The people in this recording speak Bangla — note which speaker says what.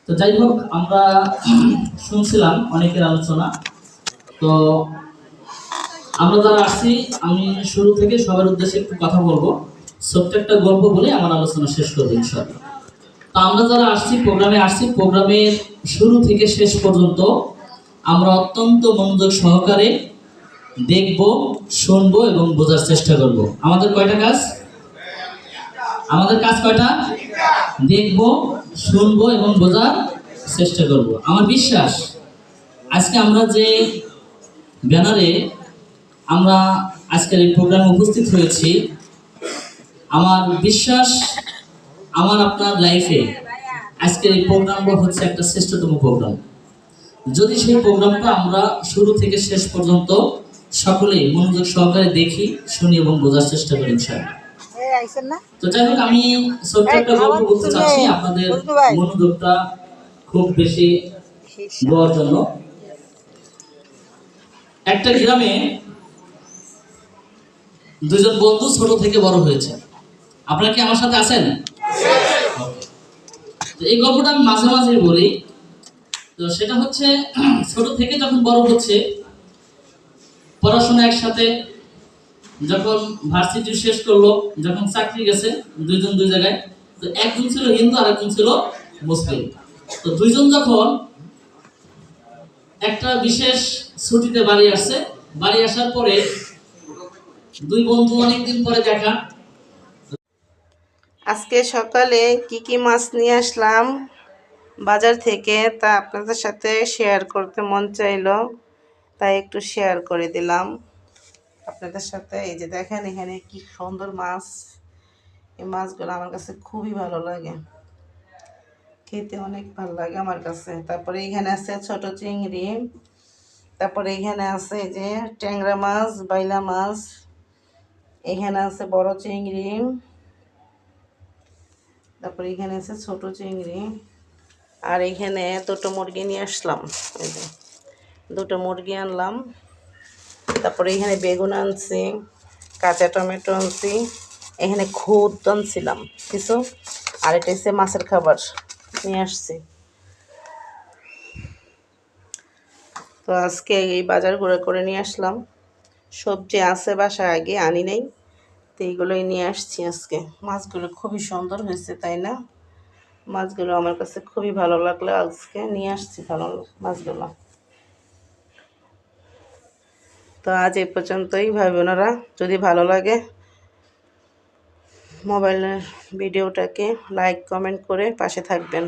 Speaker 1: তো যাই হোক, আমরা শুনছিলাম অনেকের আলোচনা। তো আমরা যারা আসছি, আমি শুরু থেকে সবার উদ্দেশ্যে একটু কথা বলবো, ছোট্ট একটা গল্প বলে আমার আলোচনা শেষ করবো ইনশাআল্লাহ। তো আমরা যারা আসছি প্রোগ্রামের শুরু থেকে শেষ পর্যন্ত আমরা অত্যন্ত মনোযোগ সহকারে দেখব, শুনবো এবং বোঝার চেষ্টা করব। আমাদের কয়টা কাজ? আমাদের কাজ কয়টা? দেখব, শুনবো এবং বোঝার চেষ্টা করব। আমার বিশ্বাস আজকে আমরা যে ব্যানারে আমরা আজকের এই প্রোগ্রামে উপস্থিত হয়েছি, আমার বিশ্বাস আমার আপনার লাইফে আজকের এই প্রোগ্রামটা হচ্ছে একটা শ্রেষ্ঠতম প্রোগ্রাম। যদি সেই প্রোগ্রামটা আমরা শুরু থেকে শেষ পর্যন্ত সকলেই মনোযোগ সহকারে দেখি, শুনি এবং বোঝার চেষ্টা করি ইনশাআল্লাহ। তো যাই হোক, আমি ছোট্ট একটা গল্প বলতে চাচ্ছি আপনাদের মনোযোগটা খুব বেশি দেওয়ার জন্য। একটা গ্রামে দুজন বন্ধু ছোট থেকে বড় হয়েছে। আপনারা কি আমার সাথে আছেন? এই গল্পটা আমি মাঝে মাঝে বলি। তো সেটা হচ্ছে, ছোট থেকে যখন বড় হচ্ছে, পড়াশোনা একসাথে, যখন ভার্সিটি শেষ করলো, যখন চাকরি গেছে, দুইজন দুই জায়গায়। তো একজন ছিল হিন্দু আর একজন ছিল মুসলিম। তো দুইজন যখন একটা বিশেষ ছুটিতে বাড়ি আসছে, বাড়ি আসার পরে দুই বন্ধু অনেকদিন পরে দেখা।
Speaker 2: আজকে সকালে কি মাছ নিয়ে আসলাম বাজার থেকে, তা আপনাদের সাথে শেয়ার করতে মন চাইলো, তাই একটু শেয়ার করে দিলাম আপনাদের সাথে। এই যে দেখেন এখানে কি সুন্দর মাছ। এই মাছগুলো আমার কাছে খুবই ভালো লাগে, খেতে অনেক ভালো লাগে আমার কাছে। তারপরে এখানে আছে ছোট চিংড়ি, তারপরে এখানে আছে যে ট্যাংরা মাছ, বাইলা মাছ, এখানে আছে বড় চিংড়ি, তারপরে এখানে আছে ছোট চিংড়ি। আর এখানে দুটো মুরগি নিয়ে আসলাম, এই যে দুটো মুরগি আনলাম। তারপরে এখানে বেগুন আনছি, কাঁচা টমেটো আনছি, এখানে খুদ আনছিলাম কিছু, আর এটা হচ্ছে মাছের খাবার নিয়ে আসছি। তো আজকে এই বাজার করে নিয়ে আসলাম। সবজি আছে বাসায়, আগে আনি নাই, তো এইগুলোই নিয়ে আসছি আজকে। মাছগুলো খুবই সুন্দর হয়েছে, তাই না? মাছগুলো আমার কাছে খুবই ভালো লাগলো, আজকে নিয়ে আসছি ভালো মাছগুলো। তো আজ এই পর্যন্তই। ভাই বোনেরা, যদি ভালো লাগে মোবাইলের ভিডিওটাকে লাইক কমেন্ট করে পাশে থাকবেন।